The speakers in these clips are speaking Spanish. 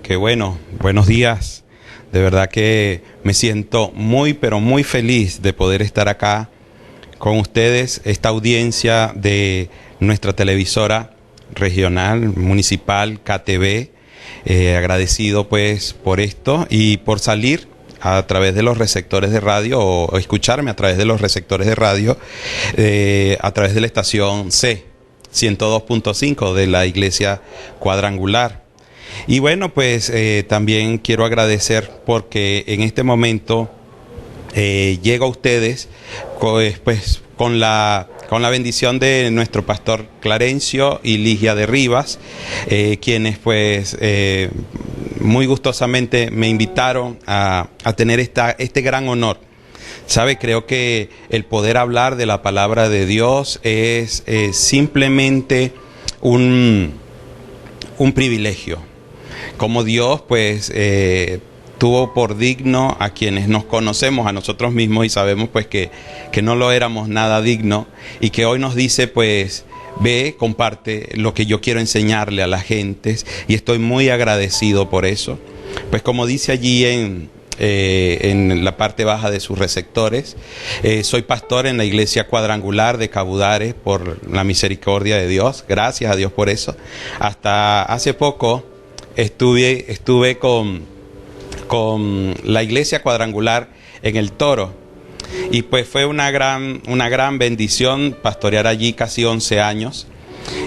que bueno, buenos días. De verdad que me siento muy, pero muy feliz de poder estar acá con ustedes, esta audiencia de nuestra televisora regional, municipal, KTV. Agradecido pues por esto y por salir a través de los receptores de radio o escucharme a través de los receptores de radio a través de la estación C 102.5 de la Iglesia Cuadrangular. Y bueno, pues también quiero agradecer porque en este momento llego a ustedes pues, con la bendición de nuestro pastor Clarencio y Ligia de Rivas, quienes pues muy gustosamente me invitaron a tener este gran honor. ¿Sabe? Creo que el poder hablar de la palabra de Dios es simplemente un privilegio. Como Dios pues tuvo por digno a quienes nos conocemos, a nosotros mismos, y sabemos pues que no lo éramos nada digno, y que hoy nos dice pues ve, comparte lo que yo quiero enseñarle a la gente, y estoy muy agradecido por eso. Pues como dice allí en la parte baja de sus receptores, soy pastor en la Iglesia Cuadrangular de Cabudare por la misericordia de Dios, gracias a Dios por eso. Hasta hace poco estuve con la Iglesia Cuadrangular en El Toro, y pues fue una gran bendición pastorear allí casi 11 años.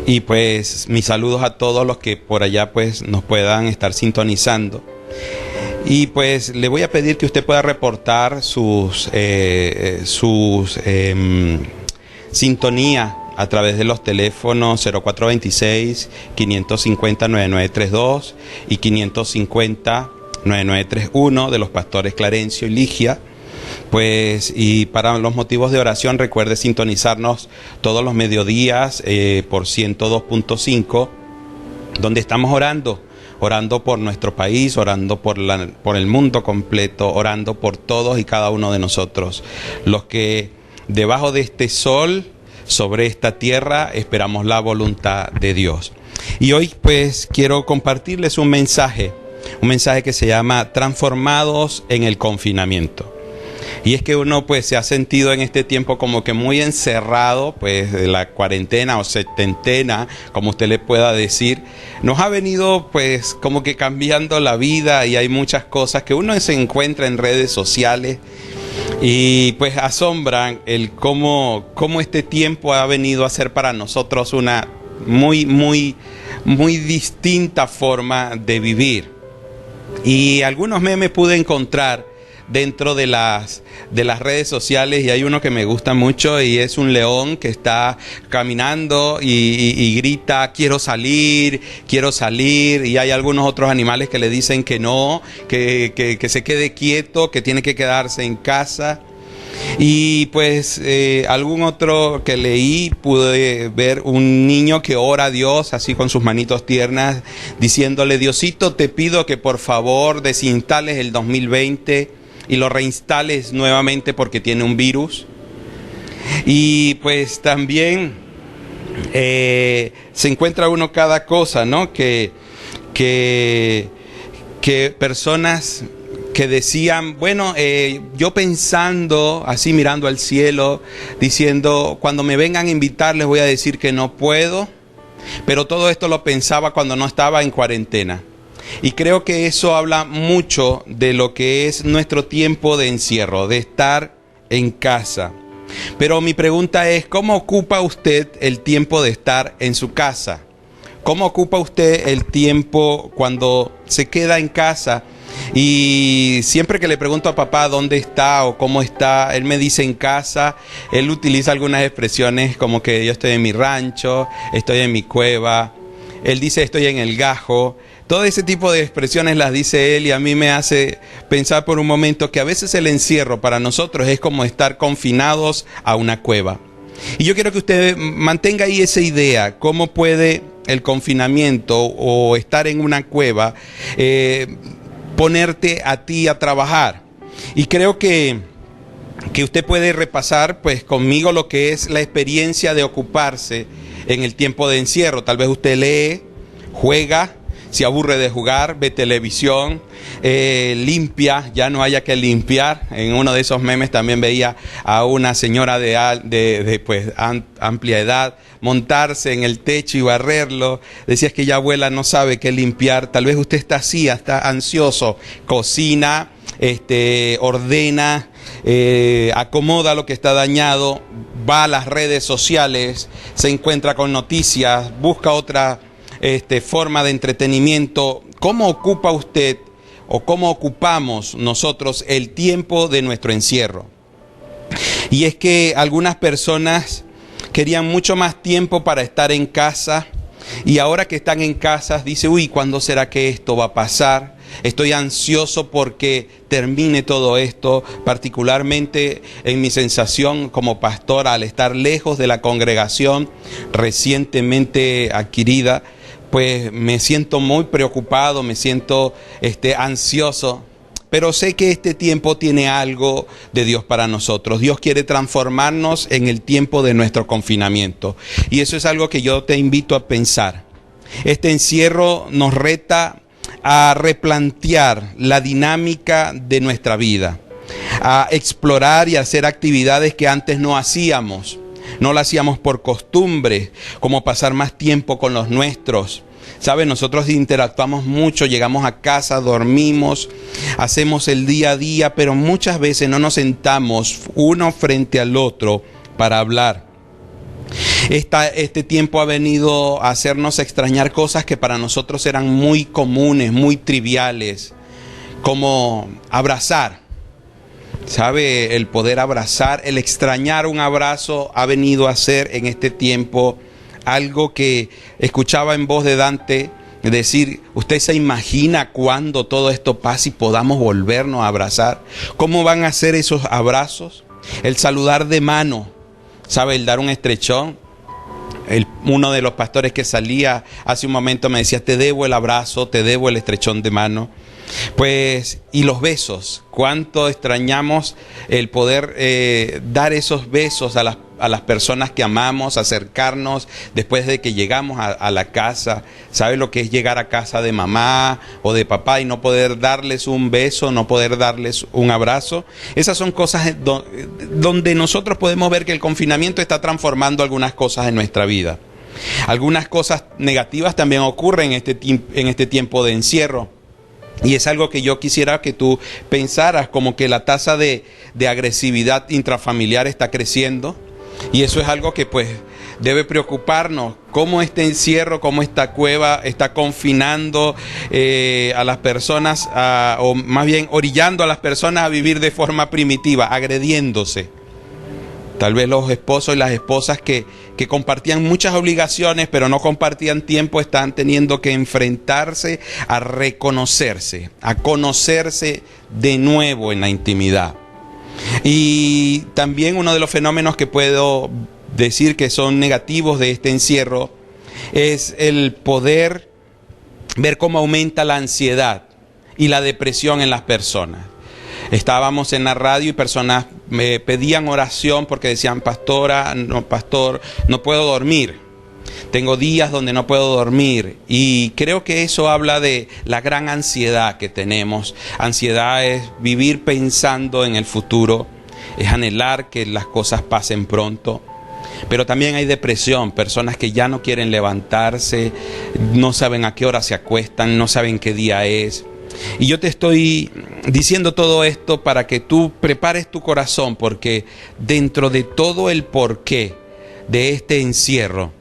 Y pues mis saludos a todos los que por allá pues nos puedan estar sintonizando. Y pues le voy a pedir que usted pueda reportar sus sintonía a través de los teléfonos 0426-550-9932 y 550-9931 de los pastores Clarencio y Ligia. Pues, y para los motivos de oración, recuerde sintonizarnos todos los mediodías por 102.5, donde estamos orando por nuestro país, orando por el mundo completo, orando por todos y cada uno de nosotros, los que debajo de este sol, sobre esta tierra, esperamos la voluntad de Dios. Y hoy pues quiero compartirles un mensaje que se llama Transformados en el confinamiento. Y es que uno pues se ha sentido en este tiempo como que muy encerrado, pues de la cuarentena o setentena, como usted le pueda decir, nos ha venido pues como que cambiando la vida, y hay muchas cosas que uno se encuentra en redes sociales y pues asombran el cómo este tiempo ha venido a ser para nosotros una muy distinta forma de vivir. Y algunos memes pude encontrar dentro de las redes sociales, y hay uno que me gusta mucho y es un león que está caminando y grita quiero salir, y hay algunos otros animales que le dicen que no, que se quede quieto, que tiene que quedarse en casa. Y pues algún otro que leí, pude ver un niño que ora a Dios así con sus manitos tiernas, diciéndole: Diosito, te pido que por favor desinstales el 2020 y lo reinstales nuevamente porque tiene un virus. Y pues también se encuentra uno cada cosa, ¿no? Que personas que decían, bueno, yo pensando, así mirando al cielo, diciendo, cuando me vengan a invitar les voy a decir que no puedo, pero todo esto lo pensaba cuando no estaba en cuarentena. Y creo que eso habla mucho de lo que es nuestro tiempo de encierro, de estar en casa. Pero mi pregunta es, ¿cómo ocupa usted el tiempo de estar en su casa? ¿Cómo ocupa usted el tiempo cuando se queda en casa? Y siempre que le pregunto a papá dónde está o cómo está, él me dice en casa. Él utiliza algunas expresiones como que yo estoy en mi rancho, estoy en mi cueva. Él dice estoy en el gajo. Todo ese tipo de expresiones las dice él, y a mí me hace pensar por un momento que a veces el encierro para nosotros es como estar confinados a una cueva. Y yo quiero que usted mantenga ahí esa idea, cómo puede el confinamiento o estar en una cueva ponerte a ti a trabajar. Y creo que usted puede repasar pues conmigo lo que es la experiencia de ocuparse en el tiempo de encierro. Tal vez usted lee, juega, se aburre de jugar, ve televisión, limpia, ya no haya que limpiar. En uno de esos memes también veía a una señora de amplia edad montarse en el techo y barrerlo. Decías que ya abuela no sabe qué limpiar. Tal vez usted está así, está ansioso, cocina, ordena, acomoda lo que está dañado, va a las redes sociales, se encuentra con noticias, busca otra forma de entretenimiento. ¿Cómo ocupa usted o cómo ocupamos nosotros el tiempo de nuestro encierro? Y es que algunas personas querían mucho más tiempo para estar en casa, y ahora que están en casa dice, uy, ¿cuándo será que esto va a pasar? Estoy ansioso porque termine todo esto, particularmente en mi sensación como pastor al estar lejos de la congregación recientemente adquirida. Pues me siento muy preocupado, me siento ansioso, pero sé que este tiempo tiene algo de Dios para nosotros. Dios quiere transformarnos en el tiempo de nuestro confinamiento, y eso es algo que yo te invito a pensar. Este encierro nos reta a replantear la dinámica de nuestra vida, a explorar y hacer actividades que antes no hacíamos. No lo hacíamos por costumbre, como pasar más tiempo con los nuestros. ¿Sabe? Nosotros interactuamos mucho, llegamos a casa, dormimos, hacemos el día a día, pero muchas veces no nos sentamos uno frente al otro para hablar. Este tiempo ha venido a hacernos extrañar cosas que para nosotros eran muy comunes, muy triviales, como abrazar. ¿Sabe? El poder abrazar, el extrañar un abrazo ha venido a ser en este tiempo algo que escuchaba en voz de Dante decir, ¿usted se imagina cuando todo esto pase y podamos volvernos a abrazar? ¿Cómo van a ser esos abrazos? El saludar de mano, ¿sabe? El dar un estrechón. Uno de los pastores que salía hace un momento me decía, te debo el abrazo, te debo el estrechón de mano. Pues, y los besos, cuánto extrañamos el poder dar esos besos a las personas que amamos, acercarnos después de que llegamos a la casa. ¿Sabe lo que es llegar a casa de mamá o de papá y no poder darles un beso, no poder darles un abrazo? Esas son cosas donde nosotros podemos ver que el confinamiento está transformando algunas cosas en nuestra vida. Algunas cosas negativas también ocurren en este tiempo de encierro. Y es algo que yo quisiera que tú pensaras, como que la tasa de agresividad intrafamiliar está creciendo. Y eso es algo que pues debe preocuparnos. Cómo este encierro, cómo esta cueva está confinando a las personas, o más bien orillando a las personas a vivir de forma primitiva, agrediéndose. Tal vez los esposos y las esposas que compartían muchas obligaciones, pero no compartían tiempo, están teniendo que enfrentarse a reconocerse, a conocerse de nuevo en la intimidad. Y también uno de los fenómenos que puedo decir que son negativos de este encierro es el poder ver cómo aumenta la ansiedad y la depresión en las personas. Estábamos en la radio y personas me pedían oración porque decían, pastor, no puedo dormir. Tengo días donde no puedo dormir. Y creo que eso habla de la gran ansiedad que tenemos. Ansiedad es vivir pensando en el futuro, es anhelar que las cosas pasen pronto. Pero también hay depresión, personas que ya no quieren levantarse, no saben a qué hora se acuestan, no saben qué día es. Y yo te estoy diciendo todo esto para que tú prepares tu corazón, porque dentro de todo el porqué de este encierro,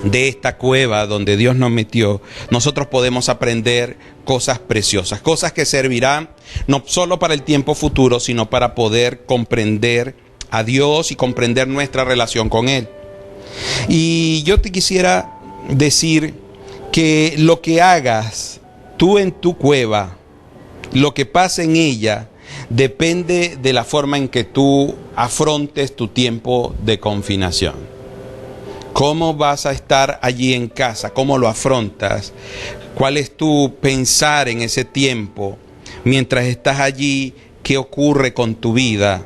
de esta cueva donde Dios nos metió, nosotros podemos aprender cosas preciosas, cosas que servirán no solo para el tiempo futuro, sino para poder comprender a Dios y comprender nuestra relación con Él. Y yo te quisiera decir que lo que hagas tú en tu cueva, lo que pasa en ella, depende de la forma en que tú afrontes tu tiempo de confinación. ¿Cómo vas a estar allí en casa? ¿Cómo lo afrontas? ¿Cuál es tu pensar en ese tiempo? Mientras estás allí, ¿qué ocurre con tu vida?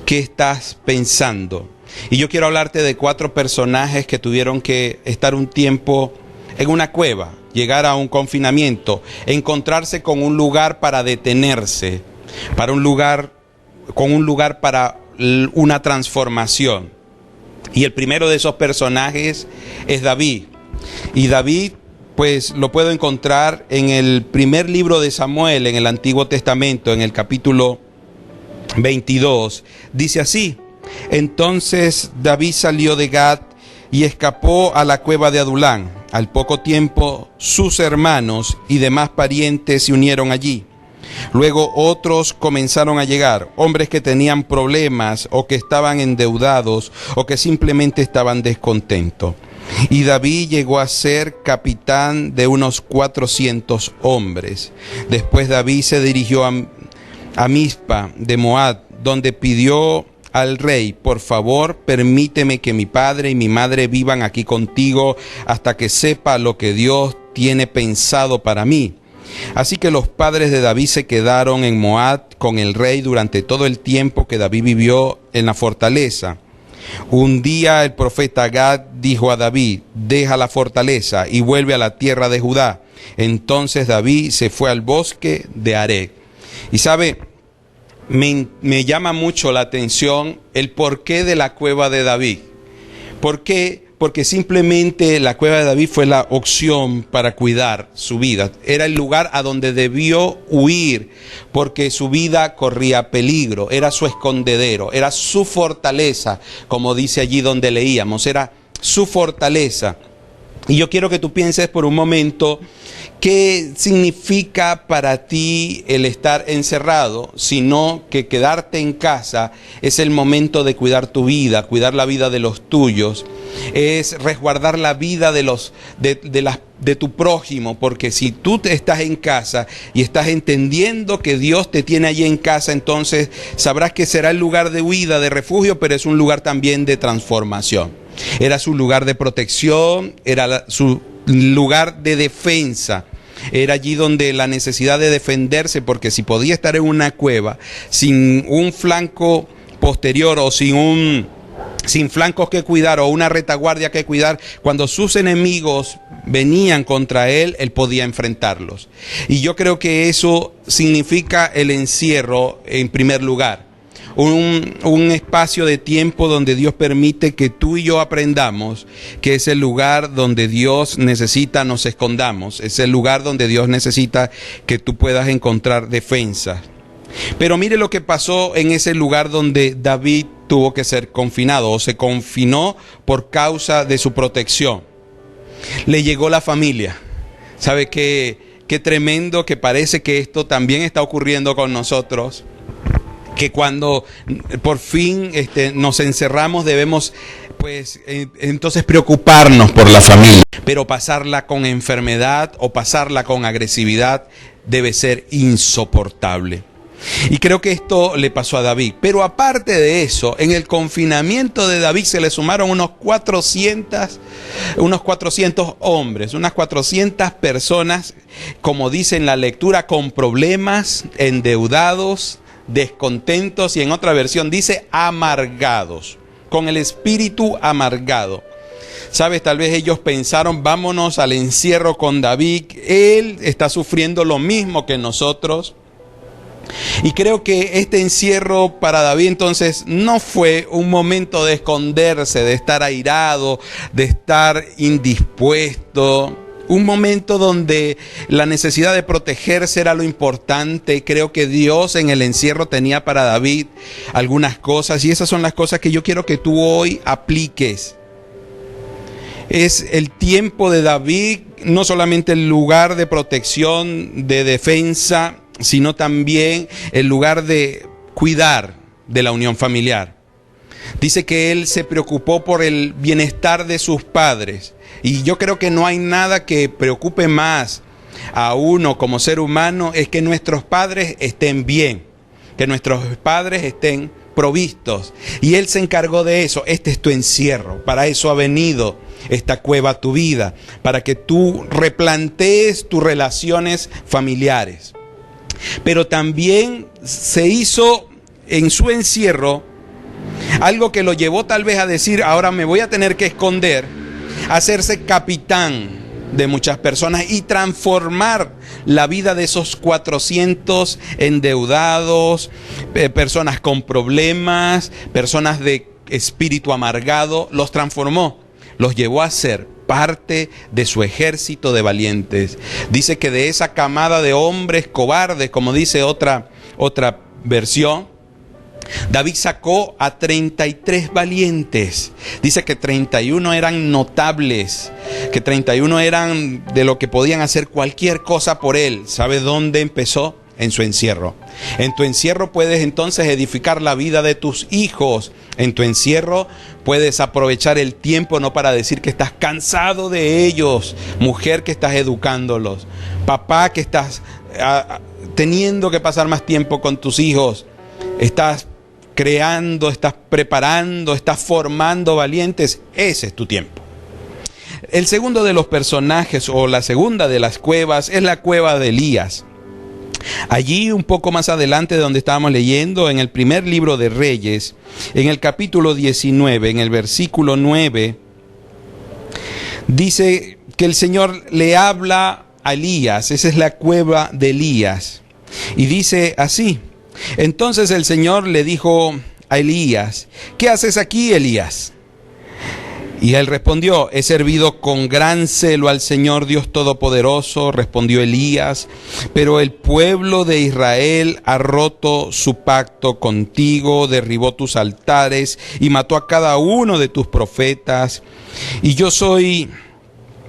¿Qué estás pensando? Y yo quiero hablarte de 4 personajes que tuvieron que estar un tiempo en una cueva, llegar a un confinamiento, encontrarse con un lugar para detenerse, con un lugar para una transformación. Y el primero de esos personajes es David. Y David, pues lo puedo encontrar en el primer libro de Samuel, en el Antiguo Testamento, en el capítulo 22. Dice así: entonces David salió de Gat y escapó a la cueva de Adulán. Al poco tiempo sus hermanos y demás parientes se unieron allí. Luego otros comenzaron a llegar, hombres que tenían problemas o que estaban endeudados o que simplemente estaban descontentos. Y David llegó a ser capitán de unos 400 hombres. Después David se dirigió a Mizpa de Moab, donde pidió al rey: por favor, permíteme que mi padre y mi madre vivan aquí contigo hasta que sepa lo que Dios tiene pensado para mí. Así que los padres de David se quedaron en Moab con el rey durante todo el tiempo que David vivió en la fortaleza. Un día el profeta Gad dijo a David: deja la fortaleza y vuelve a la tierra de Judá. Entonces David se fue al bosque de Arec. Y sabe, me llama mucho la atención el porqué de la cueva de David. ¿Por qué? Porque simplemente la cueva de David fue la opción para cuidar su vida. Era el lugar a donde debió huir, porque su vida corría peligro. Era su escondedero, era su fortaleza, como dice allí donde leíamos. Era su fortaleza. Y yo quiero que tú pienses por un momento qué significa para ti el estar encerrado, sino que quedarte en casa es el momento de cuidar tu vida, cuidar la vida de los tuyos, es resguardar la vida de tu prójimo, porque si tú estás en casa y estás entendiendo que Dios te tiene allí en casa, entonces sabrás que será el lugar de huida, de refugio, pero es un lugar también de transformación. Era su lugar de protección, era su lugar de defensa. Era allí donde la necesidad de defenderse, porque si podía estar en una cueva sin un flanco posterior o sin flancos que cuidar o una retaguardia que cuidar, cuando sus enemigos venían contra él, él podía enfrentarlos. Y yo creo que eso significa el encierro en primer lugar. Un espacio de tiempo donde Dios permite que tú y yo aprendamos que es el lugar donde Dios necesita nos escondamos, es el lugar donde Dios necesita que tú puedas encontrar defensa. Pero mire lo que pasó en ese lugar donde David tuvo que ser confinado o se confinó por causa de su protección. Le llegó la familia. ¿Sabe qué tremendo que parece que esto también está ocurriendo con nosotros? Que cuando por fin nos encerramos debemos entonces preocuparnos por la familia, pero pasarla con enfermedad o pasarla con agresividad debe ser insoportable. Y creo que esto le pasó a David. Pero aparte de eso, en el confinamiento de David se le sumaron unos 400 hombres, unas 400 personas, como dice en la lectura, con problemas, endeudados, descontentos, y en otra versión dice amargados, con el espíritu amargado. Sabes, tal vez ellos pensaron: vámonos al encierro con David, él está sufriendo lo mismo que nosotros. Y creo que este encierro para David entonces no fue un momento de esconderse, de estar airado, de estar indispuesto. Un momento donde la necesidad de protegerse era lo importante. Creo que Dios en el encierro tenía para David algunas cosas, y esas son las cosas que yo quiero que tú hoy apliques. Es el tiempo de David, no solamente el lugar de protección, de defensa, sino también el lugar de cuidar de la unión familiar. Dice que él se preocupó por el bienestar de sus padres. Y yo creo que no hay nada que preocupe más a uno como ser humano, es que nuestros padres estén bien, que nuestros padres estén provistos. Y él se encargó de eso. Este es tu encierro. Para eso ha venido esta cueva a tu vida, para que tú replantees tus relaciones familiares. Pero también se hizo en su encierro algo que lo llevó tal vez a decir: ahora me voy a tener que esconder, a hacerse capitán de muchas personas y transformar la vida de esos 400 endeudados, personas con problemas, personas de espíritu amargado. Los transformó, los llevó a ser parte de su ejército de valientes. Dice que de esa camada de hombres cobardes, como dice otra versión, David sacó a 33 valientes. Dice que 31 eran notables, que 31 eran de lo que podían hacer cualquier cosa por él. ¿Sabe dónde empezó? En su encierro. En tu encierro puedes entonces edificar la vida de tus hijos. En tu encierro puedes aprovechar el tiempo, no para decir que estás cansado de ellos. Mujer, que estás educándolos. Papá, que estás teniendo que pasar más tiempo con tus hijos. Estás creando, estás preparando, estás formando valientes. Ese es tu tiempo. El segundo de los personajes, o la segunda de las cuevas, es la cueva de Elías. Allí, un poco más adelante de donde estábamos leyendo, en el primer libro de Reyes, en el capítulo 19, en el versículo 9, dice que el Señor le habla a Elías. Esa es la cueva de Elías. Y dice así: entonces el Señor le dijo a Elías: ¿qué haces aquí, Elías? Y él respondió: he servido con gran celo al Señor Dios Todopoderoso. Respondió Elías: pero el pueblo de Israel ha roto su pacto contigo, derribó tus altares y mató a cada uno de tus profetas. Y yo soy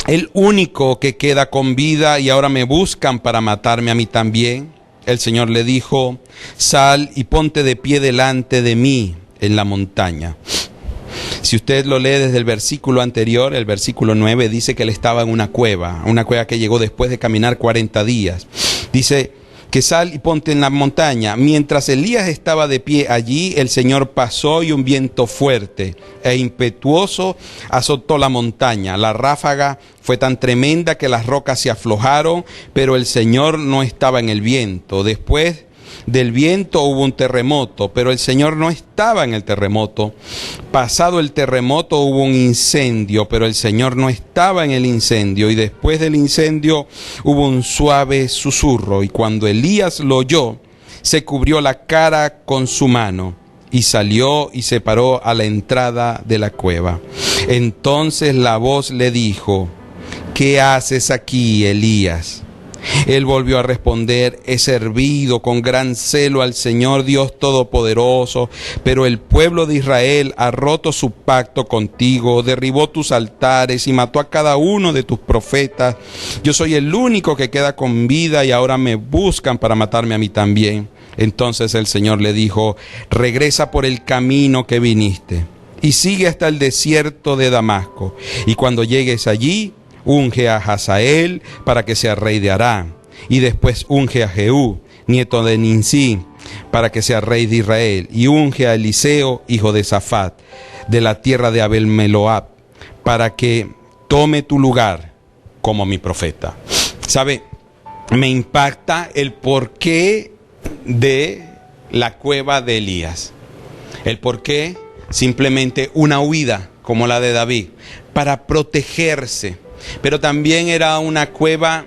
el único que queda con vida, y ahora me buscan para matarme a mí también. El Señor le dijo: sal y ponte de pie delante de mí en la montaña. Si usted lo lee desde el versículo anterior, el versículo 9, dice que él estaba en una cueva que llegó después de caminar 40 días. Dice que sal y ponte en la montaña. Mientras Elías estaba de pie allí, el Señor pasó y un viento fuerte e impetuoso azotó la montaña. La ráfaga fue tan tremenda que las rocas se aflojaron, pero el Señor no estaba en el viento. Después del viento hubo un terremoto, pero el Señor no estaba en el terremoto. Pasado el terremoto hubo un incendio, pero el Señor no estaba en el incendio. Y después del incendio hubo un suave susurro, y cuando Elías lo oyó, se cubrió la cara con su mano y salió y se paró a la entrada de la cueva. Entonces la voz le dijo: ¿qué haces aquí, Elías? Él volvió a responder: he servido con gran celo al Señor Dios Todopoderoso, pero el pueblo de Israel ha roto su pacto contigo, derribó tus altares y mató a cada uno de tus profetas. Yo soy el único que queda con vida, y ahora me buscan para matarme a mí también. Entonces el Señor le dijo: regresa por el camino que viniste y sigue hasta el desierto de Damasco, y cuando llegues allí, unge a Hazael para que sea rey de Aram, y después unge a Jehú, nieto de Nimsi, para que sea rey de Israel, y unge a Eliseo, hijo de Safat, de la tierra de Abel Meloab, para que tome tu lugar como mi profeta. ¿Sabe? Me impacta el porqué de la cueva de Elías. El porqué, simplemente una huida como la de David, para protegerse. Pero también era una cueva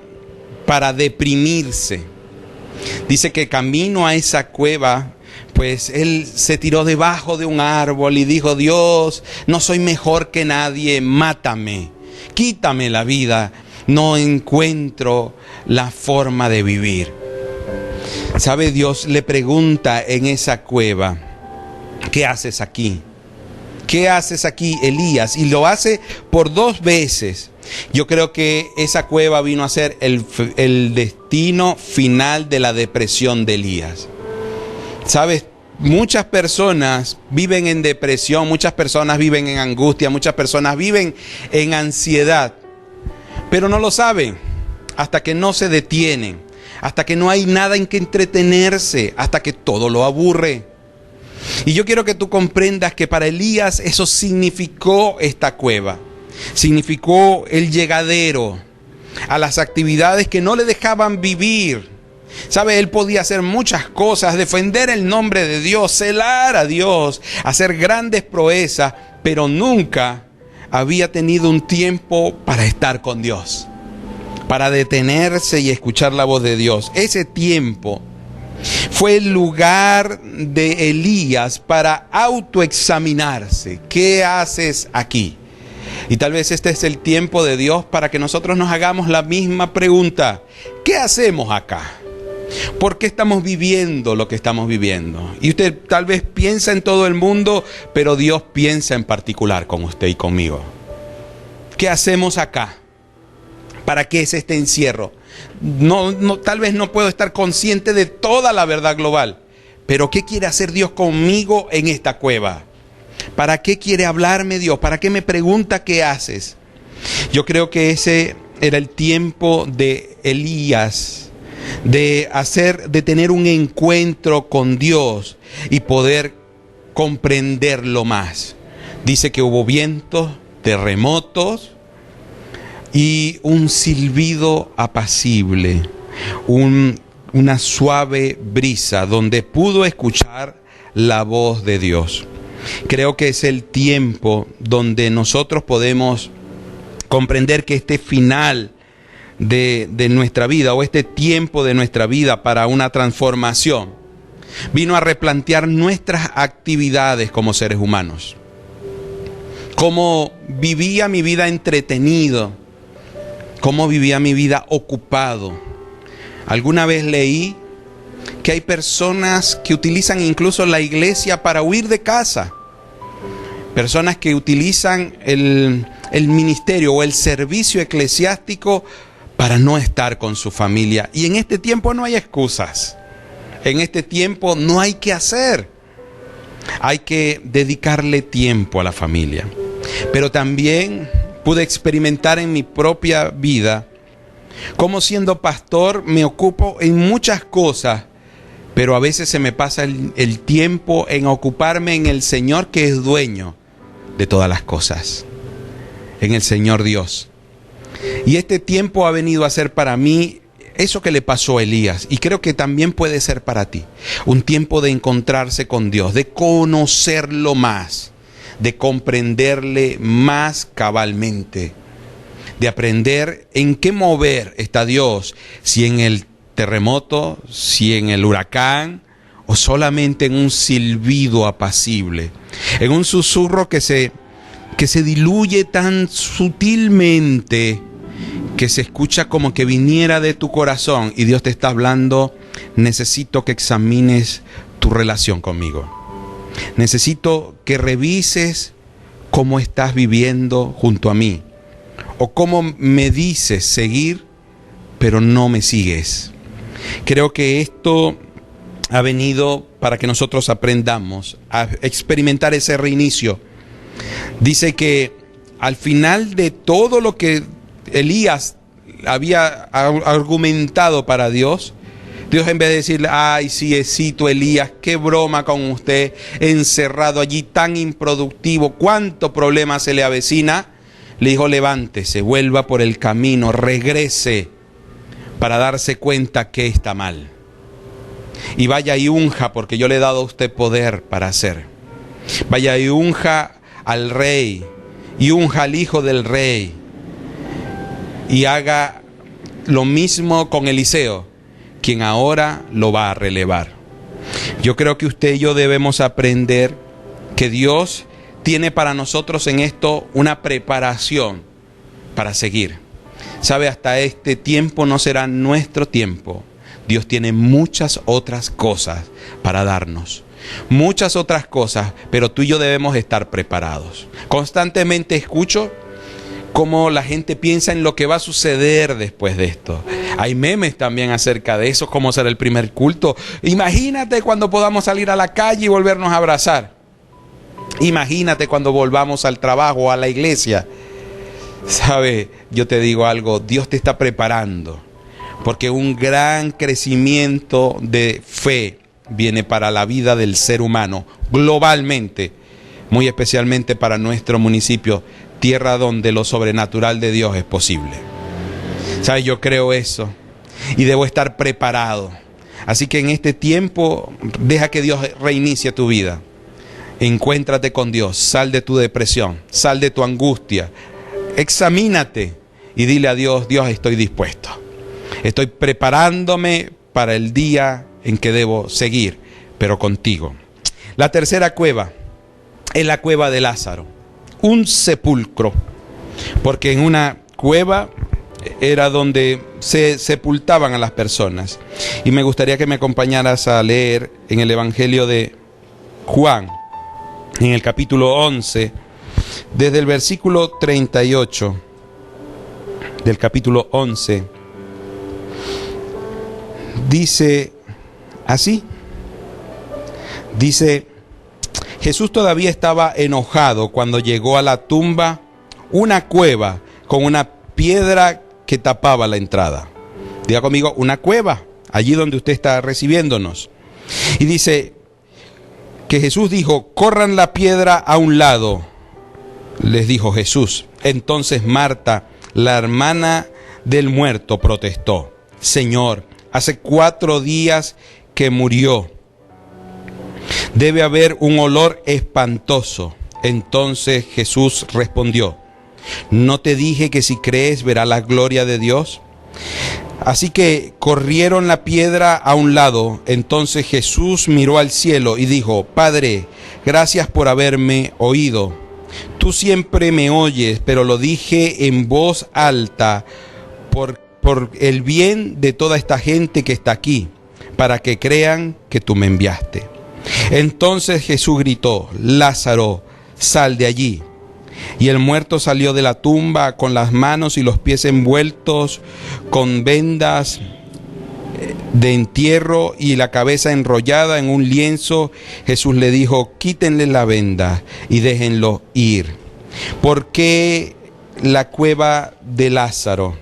para deprimirse. Dice que camino a esa cueva, pues él se tiró debajo de un árbol y dijo: Dios, no soy mejor que nadie, mátame, quítame la vida, no encuentro la forma de vivir. ¿Sabe? Dios le pregunta en esa cueva: ¿qué haces aquí? ¿Qué haces aquí, Elías? Y lo hace por 2 veces. Yo creo que esa cueva vino a ser el destino final de la depresión de Elías. ¿Sabes? Muchas personas viven en depresión, muchas personas viven en angustia, muchas personas viven en ansiedad, pero no lo saben hasta que no se detienen, hasta que no hay nada en que entretenerse, hasta que todo lo aburre. Y yo quiero que tú comprendas que para Elías eso significó esta cueva. Significó el llegadero a las actividades que no le dejaban vivir. ¿Sabe? Él podía hacer muchas cosas, defender el nombre de Dios, celar a Dios, hacer grandes proezas, pero nunca había tenido un tiempo para estar con Dios. para detenerse y escuchar la voz de Dios. Ese tiempo fue el lugar de Elías para autoexaminarse. ¿Qué haces aquí? Y tal vez este es el tiempo de Dios para que nosotros nos hagamos la misma pregunta. ¿Qué hacemos acá? ¿Por qué estamos viviendo lo que estamos viviendo? Y usted tal vez piensa en todo el mundo, pero Dios piensa en particular con usted y conmigo. ¿Qué hacemos acá? ¿Para qué es este encierro? Tal vez no puedo estar consciente de toda la verdad global, pero ¿qué quiere hacer Dios conmigo en esta cueva? ¿Para qué quiere hablarme Dios? ¿Para qué me pregunta qué haces? Yo creo que ese era el tiempo de Elías, de tener un encuentro con Dios y poder comprenderlo más. Dice que hubo vientos, terremotos y un silbido apacible, una suave brisa donde pudo escuchar la voz de Dios. Creo que es el tiempo donde nosotros podemos comprender que este final de nuestra vida, o este tiempo de nuestra vida para una transformación, vino a replantear nuestras actividades como seres humanos. Cómo vivía mi vida entretenido, cómo vivía mi vida ocupado. Alguna vez leí que hay personas que utilizan incluso la iglesia para huir de casa. Personas que utilizan el ministerio o el servicio eclesiástico para no estar con su familia. Y en este tiempo no hay excusas. En este tiempo no hay que hacer. Hay que dedicarle tiempo a la familia. Pero también pude experimentar en mi propia vida cómo, siendo pastor, me ocupo en muchas cosas, pero a veces se me pasa el tiempo en ocuparme en el Señor, que es dueño de todas las cosas, en el Señor Dios. Y este tiempo ha venido a ser para mí eso que le pasó a Elías, y creo que también puede ser para ti, un tiempo de encontrarse con Dios, de conocerlo más, de comprenderle más cabalmente, de aprender en qué mover está Dios, si en el terremoto, si en el huracán, o solamente en un silbido apacible, en un susurro que se diluye tan sutilmente que se escucha como que viniera de tu corazón, y Dios te está hablando: necesito que examines tu relación conmigo. Necesito que revises cómo estás viviendo junto a mí, o cómo me dices seguir, pero no me sigues. Creo que esto ha venido para que nosotros aprendamos a experimentar ese reinicio. Dice que al final de todo lo que Elías había argumentado para Dios, Dios, en vez de decirle: ay, siecito Elías, qué broma con usted, encerrado allí, tan improductivo, cuánto problema se le avecina, le dijo: levántese, vuelva por el camino, regrese para darse cuenta que está mal. Y vaya y unja, porque yo le he dado a usted poder para hacer. Vaya y unja al rey, y unja al hijo del rey, y haga lo mismo con Eliseo, quien ahora lo va a relevar. Yo creo que usted y yo debemos aprender que Dios tiene para nosotros en esto una preparación para seguir. Sabe, hasta este tiempo no será nuestro tiempo. Dios tiene muchas otras cosas para darnos, muchas otras cosas, pero tú y yo debemos estar preparados. Constantemente escucho cómo la gente piensa en lo que va a suceder después de esto. Hay memes también acerca de eso, cómo será el primer culto. Imagínate cuando podamos salir a la calle y volvernos a abrazar. Imagínate cuando volvamos al trabajo, a la iglesia. ¿Sabe? Yo te digo algo, Dios te está preparando, porque un gran crecimiento de fe viene para la vida del ser humano globalmente, muy especialmente para nuestro municipio, tierra donde lo sobrenatural de Dios es posible. ¿Sabes? Yo creo eso y debo estar preparado. Así que en este tiempo, deja que Dios reinicie tu vida. Encuéntrate con Dios, sal de tu depresión, sal de tu angustia, examínate y dile a Dios: Dios, estoy dispuesto. Estoy preparándome para el día en que debo seguir, pero contigo. La tercera cueva es la cueva de Lázaro, un sepulcro, porque en una cueva era donde se sepultaban a las personas. Y me gustaría que me acompañaras a leer en el Evangelio de Juan, en el capítulo 11, desde el versículo 38 del capítulo 11, dice así. Dice: Jesús todavía estaba enojado cuando llegó a la tumba, una cueva con una piedra que tapaba la entrada. Diga conmigo: una cueva, allí donde usted está recibiéndonos. Y dice que Jesús dijo: corran la piedra a un lado, les dijo Jesús. Entonces Marta, la hermana del muerto, protestó: Señor, hace 4 días que murió. Debe haber un olor espantoso. Entonces Jesús respondió: ¿no te dije que si crees verás la gloria de Dios? Así que corrieron la piedra a un lado. Entonces Jesús miró al cielo y dijo: Padre, gracias por haberme oído. Tú siempre me oyes, pero lo dije en voz alta por el bien de toda esta gente que está aquí, para que crean que tú me enviaste. Entonces Jesús gritó: Lázaro, sal de allí. Y el muerto salió de la tumba con las manos y los pies envueltos con vendas de entierro y la cabeza enrollada en un lienzo. Jesús le dijo: quítenle la venda y déjenlo ir. ¿Por qué la cueva de Lázaro?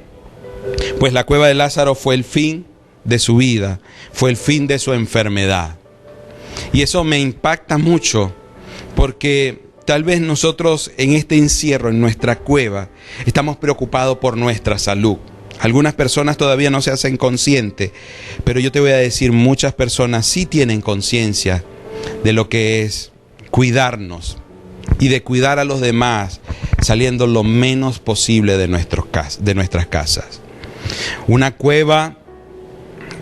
Pues la cueva de Lázaro fue el fin de su vida, fue el fin de su enfermedad. Y eso me impacta mucho, porque tal vez nosotros en este encierro, en nuestra cueva, estamos preocupados por nuestra salud. Algunas personas todavía no se hacen conscientes, pero yo te voy a decir, muchas personas sí tienen conciencia de lo que es cuidarnos y de cuidar a los demás, saliendo lo menos posible de nuestras casas. Una cueva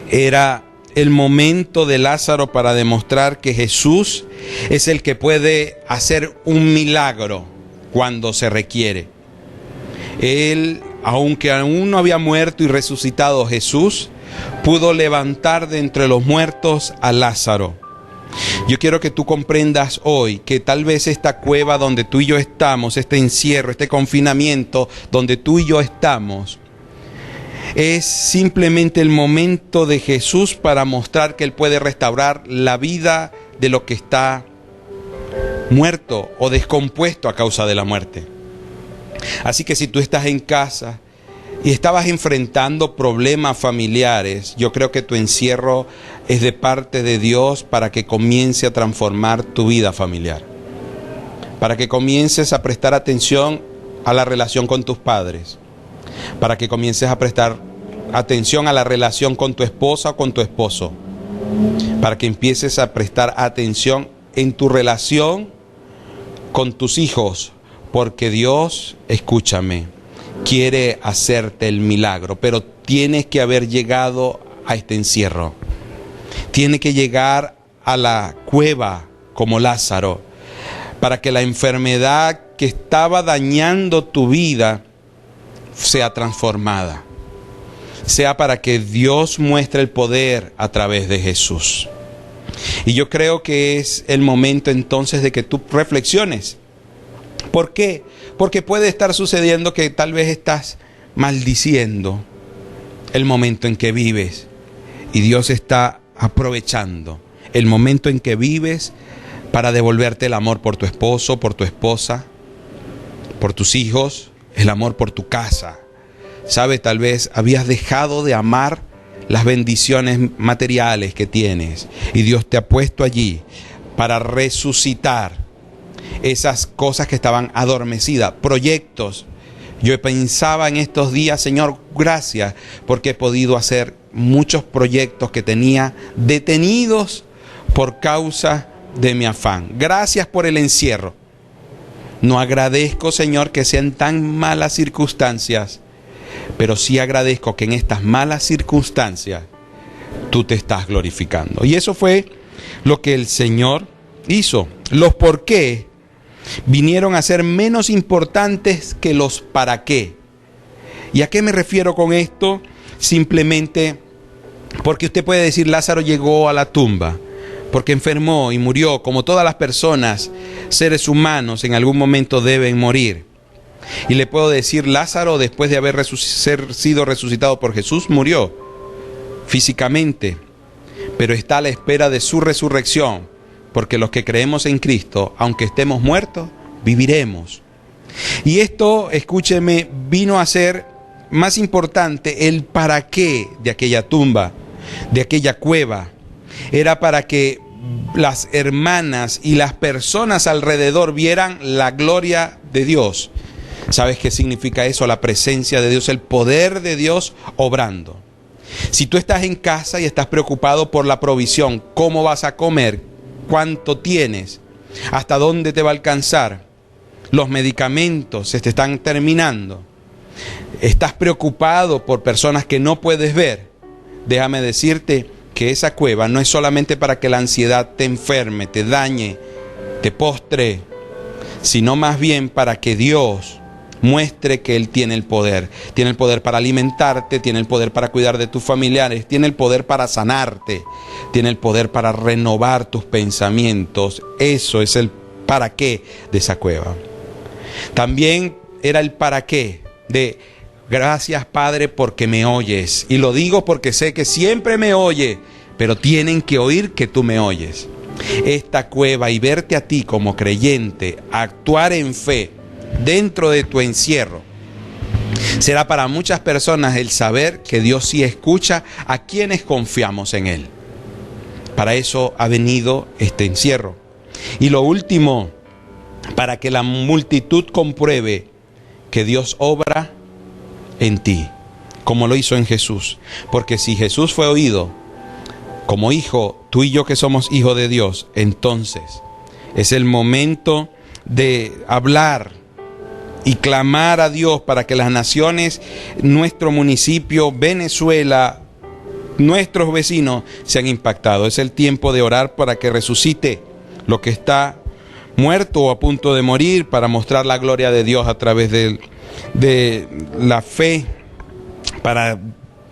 era el momento de Lázaro para demostrar que Jesús es el que puede hacer un milagro cuando se requiere. Él, aunque aún no había muerto y resucitado, Jesús pudo levantar de entre los muertos a Lázaro. Yo quiero que tú comprendas hoy que tal vez esta cueva donde tú y yo estamos, este encierro, este confinamiento donde tú y yo estamos, es simplemente el momento de Jesús para mostrar que Él puede restaurar la vida de lo que está muerto o descompuesto a causa de la muerte. Así que si tú estás en casa y estabas enfrentando problemas familiares, yo creo que tu encierro es de parte de Dios para que comience a transformar tu vida familiar, para que comiences a prestar atención a la relación con tus padres, para que comiences a prestar atención a la relación con tu esposa o con tu esposo, para que empieces a prestar atención en tu relación con tus hijos, porque Dios, escúchame, quiere hacerte el milagro, pero tienes que haber llegado a este encierro. Tienes que llegar a la cueva como Lázaro, para que la enfermedad que estaba dañando tu vida sea transformada. Sea para que Dios muestre el poder a través de Jesús. Y yo creo que es el momento entonces de que tú reflexiones. ¿Por qué? Porque puede estar sucediendo que tal vez estás maldiciendo el momento en que vives. Y Dios está aprovechando el momento en que vives para devolverte el amor por tu esposo, por tu esposa, por tus hijos, el amor por tu casa. ¿Sabes? Tal vez habías dejado de amar las bendiciones materiales que tienes y Dios te ha puesto allí para resucitar esas cosas que estaban adormecidas, proyectos. Yo pensaba en estos días, Señor, gracias, porque he podido hacer muchos proyectos que tenía detenidos por causa de mi afán. Gracias por el encierro. No agradezco, Señor, que sean tan malas circunstancias pero sí agradezco que en estas malas circunstancias tú te estás glorificando. Y eso fue lo que el Señor hizo. Los por qué vinieron a ser menos importantes que los para qué. ¿Y a qué me refiero con esto? Simplemente porque usted puede decir: Lázaro llegó a la tumba porque enfermó y murió, como todas las personas, seres humanos, en algún momento deben morir. Y le puedo decir: Lázaro, después de haber sido resucitado por Jesús, murió físicamente, pero está a la espera de su resurrección, porque los que creemos en Cristo, aunque estemos muertos, viviremos. Y esto, escúcheme, vino a ser más importante el para qué de aquella tumba, de aquella cueva. Era para que las hermanas y las personas alrededor vieran la gloria de Dios. ¿Sabes qué significa eso? La presencia de Dios, el poder de Dios obrando. Si tú estás en casa y estás preocupado por la provisión, ¿cómo vas a comer? ¿Cuánto tienes? ¿Hasta dónde te va a alcanzar? Los medicamentos se te están terminando. ¿Estás preocupado por personas que no puedes ver? Déjame decirte que esa cueva no es solamente para que la ansiedad te enferme, te dañe, te postre, sino más bien para que Dios muestre que Él tiene el poder. Tiene el poder para alimentarte, tiene el poder para cuidar de tus familiares, tiene el poder para sanarte, tiene el poder para renovar tus pensamientos. Eso es el para qué de esa cueva. También era el para qué de: gracias, Padre, porque me oyes. Y lo digo porque sé que siempre me oye, pero tienen que oír que tú me oyes. Esta cueva y verte a ti como creyente, actuar en fe dentro de tu encierro, será para muchas personas el saber que Dios sí escucha a quienes confiamos en Él. Para eso ha venido este encierro. Y lo último, para que la multitud compruebe que Dios obra en ti, como lo hizo en Jesús. Porque si Jesús fue oído como hijo, tú y yo que somos hijos de Dios, entonces es el momento de hablar y clamar a Dios para que las naciones, nuestro municipio, Venezuela, nuestros vecinos sean impactados. Es el tiempo de orar para que resucite lo que está muerto o a punto de morir, para mostrar la gloria de Dios a través de la fe, para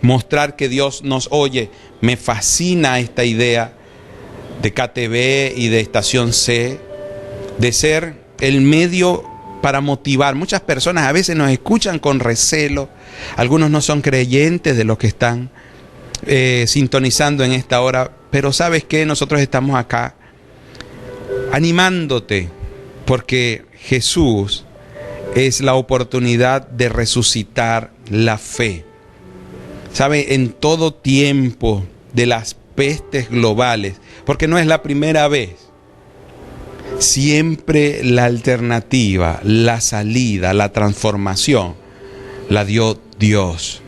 mostrar que Dios nos oye. Me fascina esta idea de KTV y de Estación C, de ser el medio para motivar. Muchas personas a veces nos escuchan con recelo, algunos no son creyentes de los que están sintonizando en esta hora, pero ¿sabes qué? Nosotros estamos acá animándote, porque Jesús es la oportunidad de resucitar la fe. ¿Sabe? En todo tiempo de las pestes globales, porque no es la primera vez, siempre la alternativa, la salida, la transformación la dio Dios.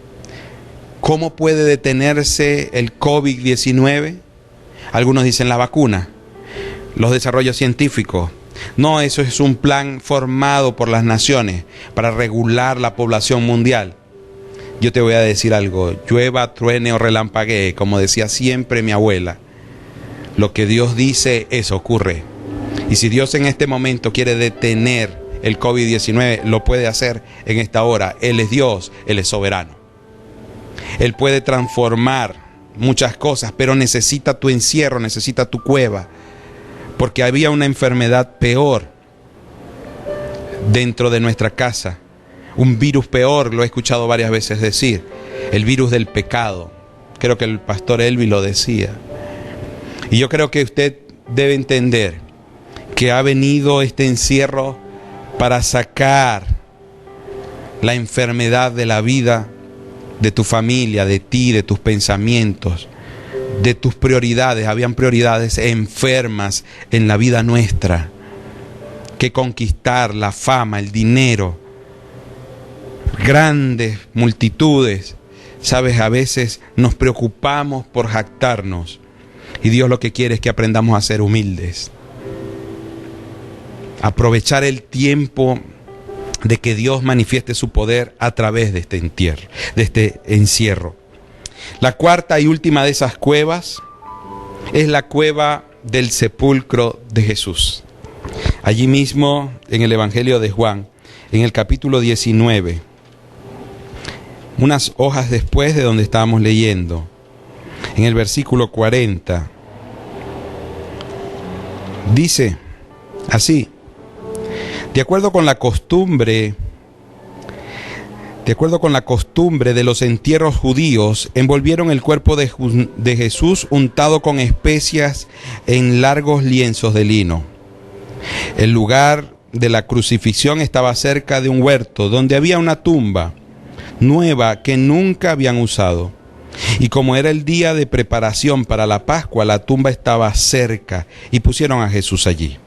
¿Cómo puede detenerse el COVID-19? Algunos dicen la vacuna, los desarrollos científicos. No, eso es un plan formado por las naciones para regular la población mundial. Yo te voy a decir algo: llueva, truene o relampaguee, como decía siempre mi abuela, lo que Dios dice, eso ocurre. Y si Dios en este momento quiere detener el COVID-19, lo puede hacer en esta hora. Él es Dios, Él es soberano. Él puede transformar muchas cosas, pero necesita tu encierro, necesita tu cueva, porque había una enfermedad peor dentro de nuestra casa. Un virus peor, lo he escuchado varias veces decir, el virus del pecado. Creo que el pastor Elvi lo decía. Y yo creo que usted debe entender que ha venido este encierro para sacar la enfermedad de la vida, de tu familia, de ti, de tus pensamientos, de tus prioridades. Habían prioridades enfermas en la vida nuestra, que conquistar la fama, el dinero, grandes multitudes. Sabes, a veces nos preocupamos por jactarnos, y Dios lo que quiere es que aprendamos a ser humildes, aprovechar el tiempo de que Dios manifieste su poder a través de este encierro. La cuarta y última de esas cuevas es la cueva del sepulcro de Jesús. Allí mismo, en el Evangelio de Juan, en el capítulo 19, unas hojas después de donde estábamos leyendo, en el versículo 40, dice así: de acuerdo con la costumbre de los entierros judíos, envolvieron el cuerpo de Jesús untado con especias en largos lienzos de lino. El lugar de la crucifixión estaba cerca de un huerto donde había una tumba nueva que nunca habían usado. Y como era el día de preparación para la Pascua, la tumba estaba cerca y pusieron a Jesús allí.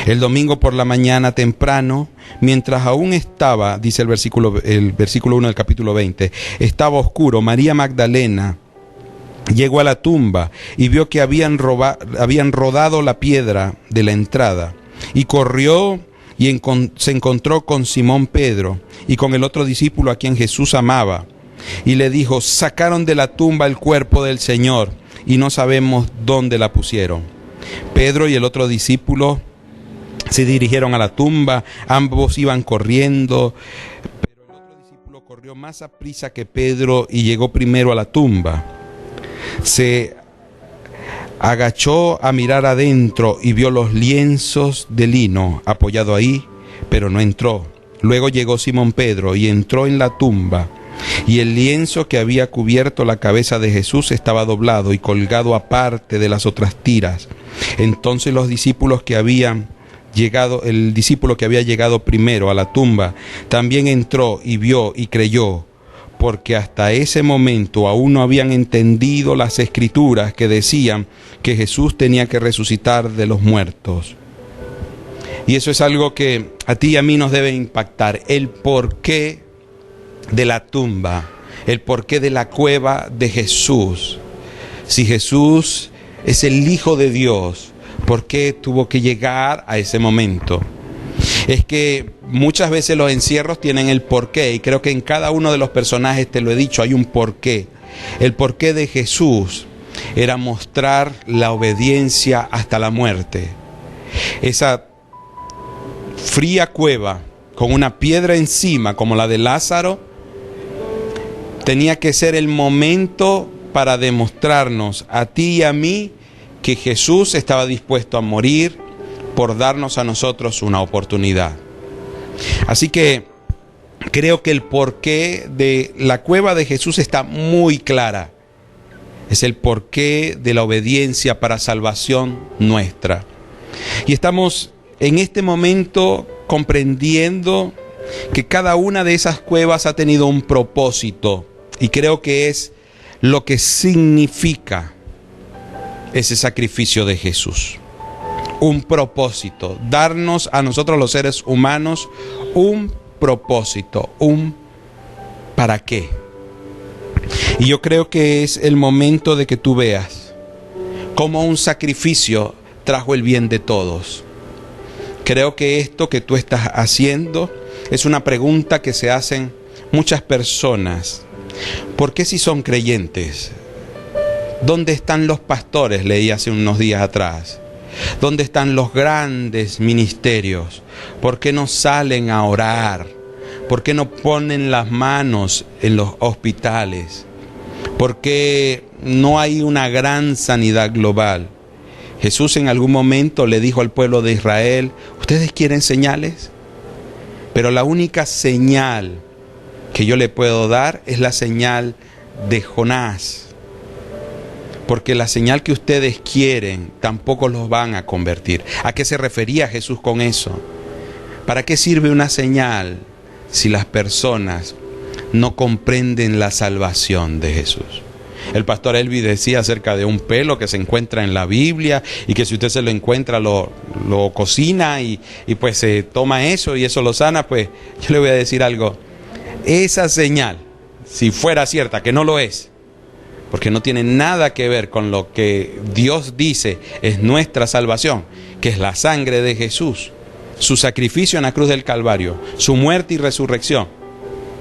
El domingo por la mañana temprano, mientras aún estaba, dice el versículo 1 del capítulo 20, estaba oscuro, María Magdalena llegó a la tumba y vio que habían rodado la piedra de la entrada, y corrió y se encontró con Simón Pedro y con el otro discípulo a quien Jesús amaba, y le dijo: sacaron de la tumba el cuerpo del Señor y no sabemos dónde la pusieron. Pedro y el otro discípulo se dirigieron a la tumba, ambos iban corriendo, pero el otro discípulo corrió más aprisa que Pedro y llegó primero a la tumba. Se agachó a mirar adentro y vio los lienzos de lino apoyado ahí, pero no entró. Luego llegó Simón Pedro y entró en la tumba, y el lienzo que había cubierto la cabeza de Jesús estaba doblado y colgado aparte de las otras tiras. Entonces el discípulo que había llegado primero a la tumba también entró y vio y creyó, porque hasta ese momento aún no habían entendido las escrituras que decían que Jesús tenía que resucitar de los muertos. Y eso es algo que a ti y a mí nos debe impactar: el porqué de la tumba, el porqué de la cueva de Jesús. Si Jesús es el Hijo de Dios, ¿por qué tuvo que llegar a ese momento? Es que muchas veces los encierros tienen el porqué, y creo que en cada uno de los personajes, te lo he dicho, hay un porqué. El porqué de Jesús era mostrar la obediencia hasta la muerte. Esa fría cueva con una piedra encima como la de Lázaro tenía que ser el momento para demostrarnos a ti y a mí que Jesús estaba dispuesto a morir por darnos a nosotros una oportunidad. Así que creo que el porqué de la cueva de Jesús está muy clara. Es el porqué de la obediencia para salvación nuestra. Y estamos en este momento comprendiendo que cada una de esas cuevas ha tenido un propósito, y creo que es lo que significa ese sacrificio de Jesús. Un propósito, darnos a nosotros los seres humanos un propósito, un ¿para qué? Y yo creo que es el momento de que tú veas cómo un sacrificio trajo el bien de todos. Creo que esto que tú estás haciendo es una pregunta que se hacen muchas personas. ¿Por qué si son creyentes? ¿Dónde están los pastores? Leí hace unos días atrás. ¿Dónde están los grandes ministerios? ¿Por qué no salen a orar? ¿Por qué no ponen las manos en los hospitales? ¿Por qué no hay una gran sanidad global? Jesús en algún momento le dijo al pueblo de Israel: ¿ustedes quieren señales? Pero la única señal que yo le puedo dar es la señal de Jonás. Porque la señal que ustedes quieren tampoco los van a convertir. ¿A qué se refería Jesús con eso? ¿Para qué sirve una señal si las personas no comprenden la salvación de Jesús? El pastor Elvis decía acerca de un pelo que se encuentra en la Biblia, y que si usted se lo encuentra lo cocina y pues se toma eso y eso lo sana. Pues yo le voy a decir algo: esa señal, si fuera cierta, que no lo es, porque no tiene nada que ver con lo que Dios dice es nuestra salvación, que es la sangre de Jesús, su sacrificio en la cruz del Calvario, su muerte y resurrección,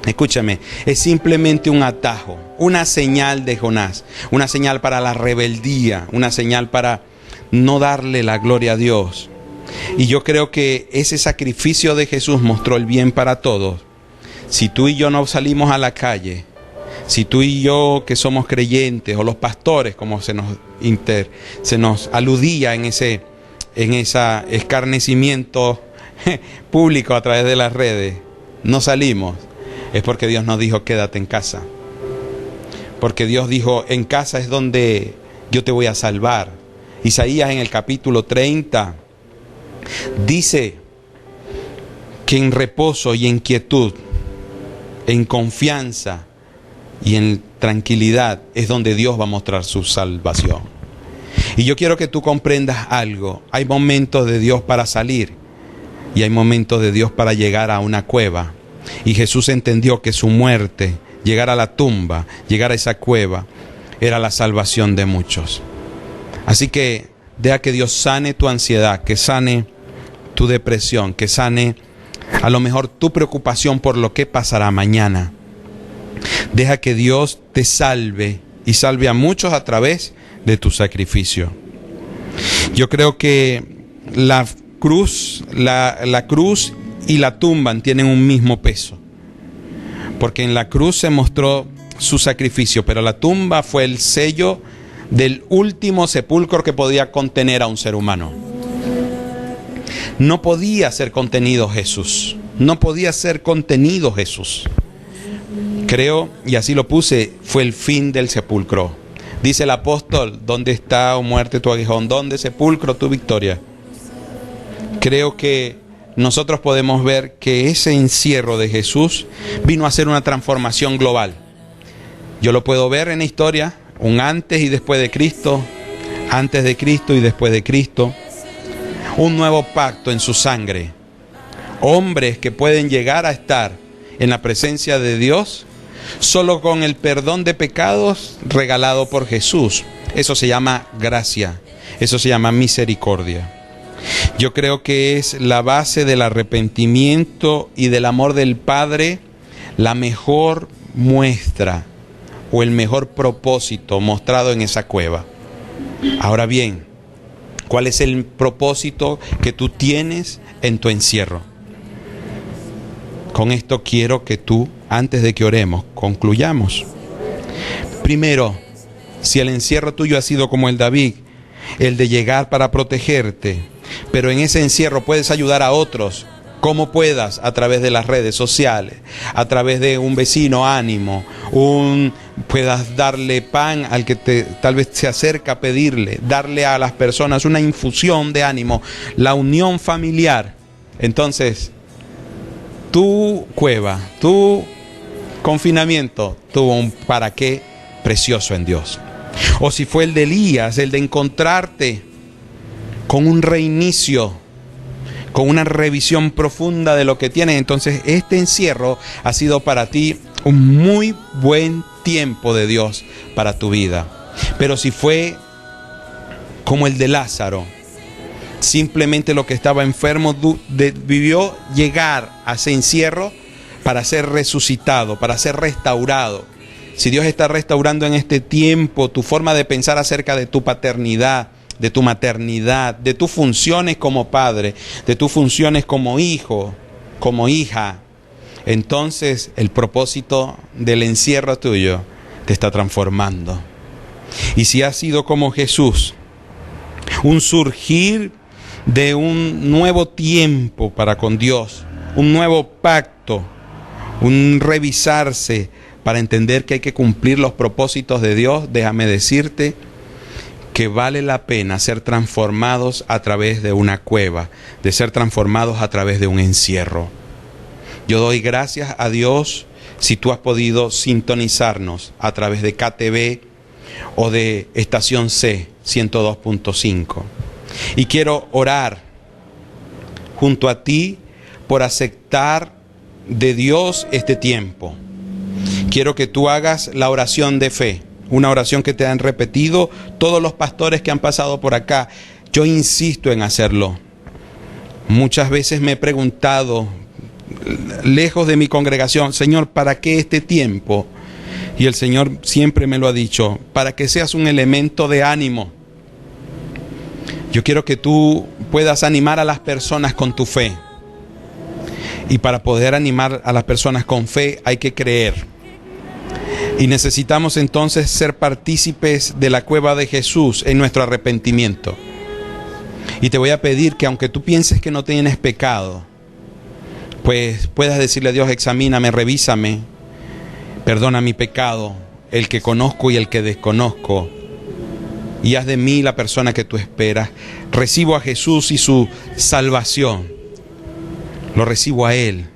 escúchame, es simplemente un atajo, una señal de Jonás, una señal para la rebeldía, una señal para no darle la gloria a Dios. Y yo creo que ese sacrificio de Jesús mostró el bien para todos. Si tú y yo no salimos a la calle, si tú y yo que somos creyentes, o los pastores, como se nos aludía en ese escarnecimiento público a través de las redes, no salimos, es porque Dios nos dijo quédate en casa. Porque Dios dijo en casa es donde yo te voy a salvar. Isaías en el capítulo 30 dice que en reposo y en quietud, en confianza y en tranquilidad es donde Dios va a mostrar su salvación. Y yo quiero que tú comprendas algo. Hay momentos de Dios para salir y hay momentos de Dios para llegar a una cueva. Y Jesús entendió que su muerte, llegar a la tumba, llegar a esa cueva, era la salvación de muchos. Así que deja que Dios sane tu ansiedad, que sane tu depresión, que sane a lo mejor tu preocupación por lo que pasará mañana. Deja que Dios te salve y salve a muchos a través de tu sacrificio. Yo creo que la cruz y la tumba tienen un mismo peso, porque en la cruz se mostró su sacrificio, pero la tumba fue el sello del último sepulcro que podía contener a un ser humano. No podía ser contenido Jesús. No podía ser contenido Jesús. Creo, y así lo puse, fue el fin del sepulcro. Dice el apóstol, ¿dónde está, oh muerte, tu aguijón? ¿Dónde, sepulcro, tu victoria? Creo que nosotros podemos ver que ese encierro de Jesús vino a hacer una transformación global. Yo lo puedo ver en la historia, un antes y después de Cristo, antes de Cristo y después de Cristo. Un nuevo pacto en su sangre. Hombres que pueden llegar a estar en la presencia de Dios solo con el perdón de pecados regalado por Jesús. Eso se llama gracia. Eso se llama misericordia. Yo creo que es la base del arrepentimiento y del amor del Padre, la mejor muestra o el mejor propósito mostrado en esa cueva. Ahora bien, ¿cuál es el propósito que tú tienes en tu encierro? Con esto quiero que tú, antes de que oremos, concluyamos. Primero, si el encierro tuyo ha sido como el David, el de llegar para protegerte, pero en ese encierro puedes ayudar a otros, como puedas, a través de las redes sociales, a través de un vecino, ánimo, puedas darle pan al que tal vez se acerca a pedirle, darle a las personas una infusión de ánimo, la unión familiar. Entonces, tu cueva, tu confinamiento tuvo un para qué precioso en Dios. O si fue el de Elías, el de encontrarte con un reinicio, con una revisión profunda de lo que tienes, entonces este encierro ha sido para ti un muy buen tiempo de Dios para tu vida. Pero si fue como el de Lázaro, simplemente lo que estaba enfermo debió llegar a ese encierro para ser resucitado, para ser restaurado. Si Dios está restaurando en este tiempo tu forma de pensar acerca de tu paternidad, de tu maternidad, de tus funciones como padre, de tus funciones como hijo, como hija, entonces el propósito del encierro tuyo te está transformando. Y si has sido como Jesús, un surgir de un nuevo tiempo para con Dios, un nuevo pacto, un revisarse para entender que hay que cumplir los propósitos de Dios, déjame decirte que vale la pena ser transformados a través de una cueva, de ser transformados a través de un encierro. Yo doy gracias a Dios si tú has podido sintonizarnos a través de KTV o de Estación C 102.5. Y quiero orar junto a ti por aceptar de Dios este tiempo. Quiero que tú hagas la oración de fe, una oración que te han repetido todos los pastores que han pasado por acá. Yo insisto en hacerlo. Muchas veces me he preguntado, lejos de mi congregación, Señor, ¿para qué este tiempo? Y el Señor siempre me lo ha dicho, para que seas un elemento de ánimo. Yo quiero que tú puedas animar a las personas con tu fe. Y para poder animar a las personas con fe hay que creer. Y necesitamos entonces ser partícipes de la cueva de Jesús en nuestro arrepentimiento. Y te voy a pedir que aunque tú pienses que no tienes pecado, pues puedas decirle a Dios, examíname, revísame, perdona mi pecado, el que conozco y el que desconozco, y haz de mí la persona que tú esperas. Recibo a Jesús y su salvación, lo recibo a Él,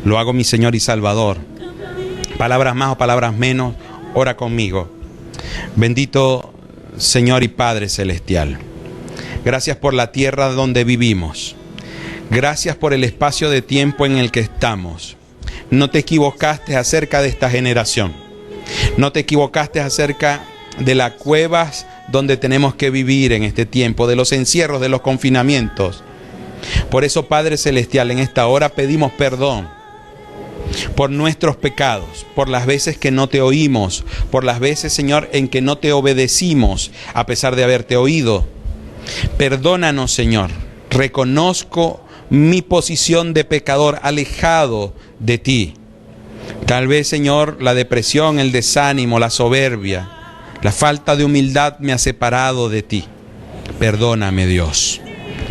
lo hago mi Señor y Salvador. Palabras más o palabras menos, ora conmigo. Bendito Señor y Padre Celestial, gracias por la tierra donde vivimos. Gracias por el espacio de tiempo en el que estamos. No te equivocaste acerca de esta generación. No te equivocaste acerca de las cuevas donde tenemos que vivir en este tiempo, de los encierros, de los confinamientos. Por eso, Padre Celestial, en esta hora pedimos perdón por nuestros pecados, por las veces que no te oímos, por las veces, Señor, en que no te obedecimos a pesar de haberte oído. Perdónanos, Señor. Reconozco mi posición de pecador, alejado de ti. Tal vez, Señor, la depresión, el desánimo, la soberbia, la falta de humildad me ha separado de ti. Perdóname, Dios.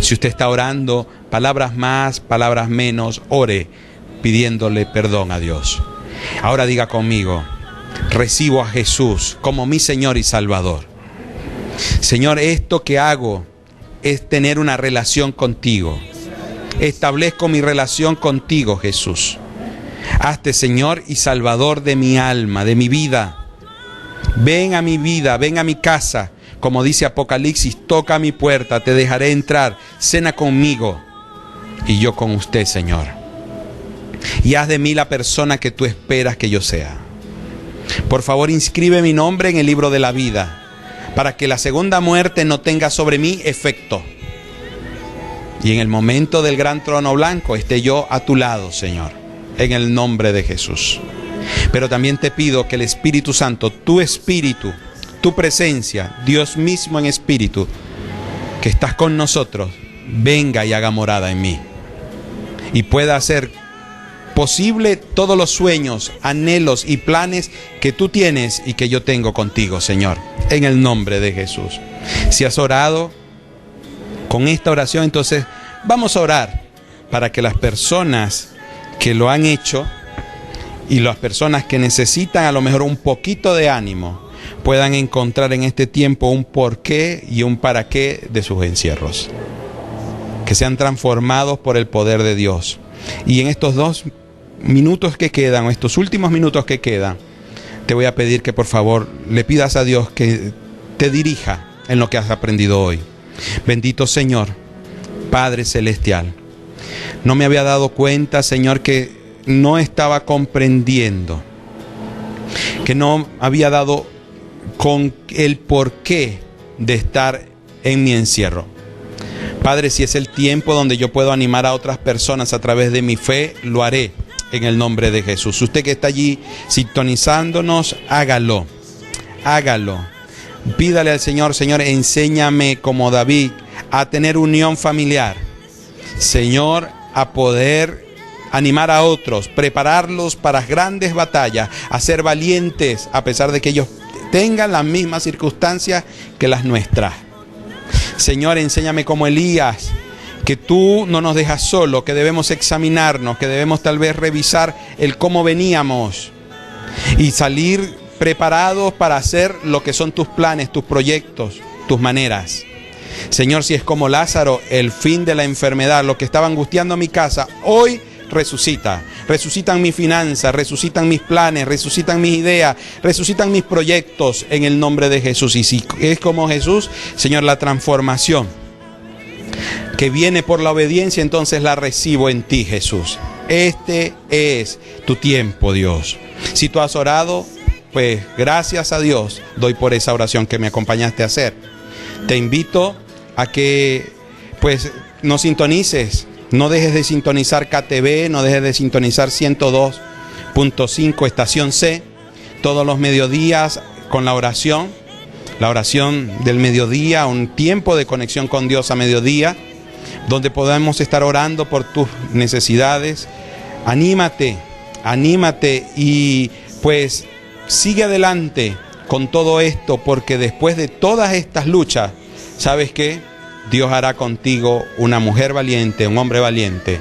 Si usted está orando, palabras más, palabras menos, ore pidiéndole perdón a Dios. Ahora diga conmigo, recibo a Jesús como mi Señor y Salvador. Señor, esto que hago es tener una relación contigo. Establezco mi relación contigo, Jesús. Hazte Señor y Salvador de mi alma, de mi vida. Ven a mi vida, ven a mi casa. Como dice Apocalipsis, toca a mi puerta, te dejaré entrar, cena conmigo y yo con usted, Señor. Y haz de mí la persona que tú esperas que yo sea. Por favor, inscribe mi nombre en el libro de la vida, para que la segunda muerte no tenga sobre mí efecto. Y en el momento del gran trono blanco esté yo a tu lado, Señor, en el nombre de Jesús. Pero también te pido que el Espíritu Santo, tu Espíritu, tu presencia, Dios mismo en Espíritu, que estás con nosotros, venga y haga morada en mí. Y pueda hacer posible todos los sueños, anhelos y planes que tú tienes y que yo tengo contigo, Señor, en el nombre de Jesús. Si has orado con esta oración, entonces vamos a orar para que las personas que lo han hecho y las personas que necesitan a lo mejor un poquito de ánimo puedan encontrar en este tiempo un porqué y un para qué de sus encierros. Que sean transformados por el poder de Dios. Y en estos 2 minutos que quedan, o estos últimos minutos que quedan, te voy a pedir que por favor le pidas a Dios que te dirija en lo que has aprendido hoy. Bendito Señor, Padre Celestial, no me había dado cuenta, Señor, que no estaba comprendiendo, que no había dado con el porqué de estar en mi encierro. Padre, si es el tiempo donde yo puedo animar a otras personas a través de mi fe, lo haré en el nombre de Jesús. Usted que está allí sintonizándonos, hágalo, hágalo. Pídale al Señor, Señor, enséñame como David a tener unión familiar. Señor, a poder animar a otros, prepararlos para grandes batallas, a ser valientes a pesar de que ellos tengan las mismas circunstancias que las nuestras. Señor, enséñame como Elías, que tú no nos dejas solo, que debemos examinarnos, que debemos tal vez revisar el cómo veníamos y salir preparados para hacer lo que son tus planes, tus proyectos, tus maneras. Señor, si es como Lázaro, el fin de la enfermedad, lo que estaba angustiando mi casa, hoy resucita. Resucitan mis finanzas, resucitan mis planes, resucitan mis ideas, resucitan mis proyectos en el nombre de Jesús. Y si es como Jesús, Señor, la transformación que viene por la obediencia, entonces la recibo en ti, Jesús. Este es tu tiempo, Dios. Si tú has orado, pues gracias a Dios doy por esa oración que me acompañaste a hacer. Te invito a que pues nos sintonices. No dejes de sintonizar KTV, no dejes de sintonizar 102.5 Estación C, todos los mediodías con la oración del mediodía, un tiempo de conexión con Dios a mediodía, donde podamos estar orando por tus necesidades. Anímate y pues sigue adelante con todo esto, porque después de todas estas luchas, ¿sabes qué? Dios hará contigo una mujer valiente, un hombre valiente.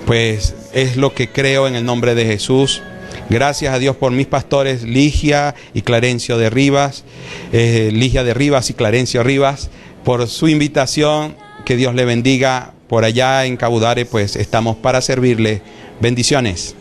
Pues es lo que creo en el nombre de Jesús. Gracias a Dios por mis pastores Ligia y Clarencio de Rivas, Ligia de Rivas y Clarencio Rivas, por su invitación. Que Dios le bendiga. Por allá en Cabudare, pues estamos para servirle. Bendiciones.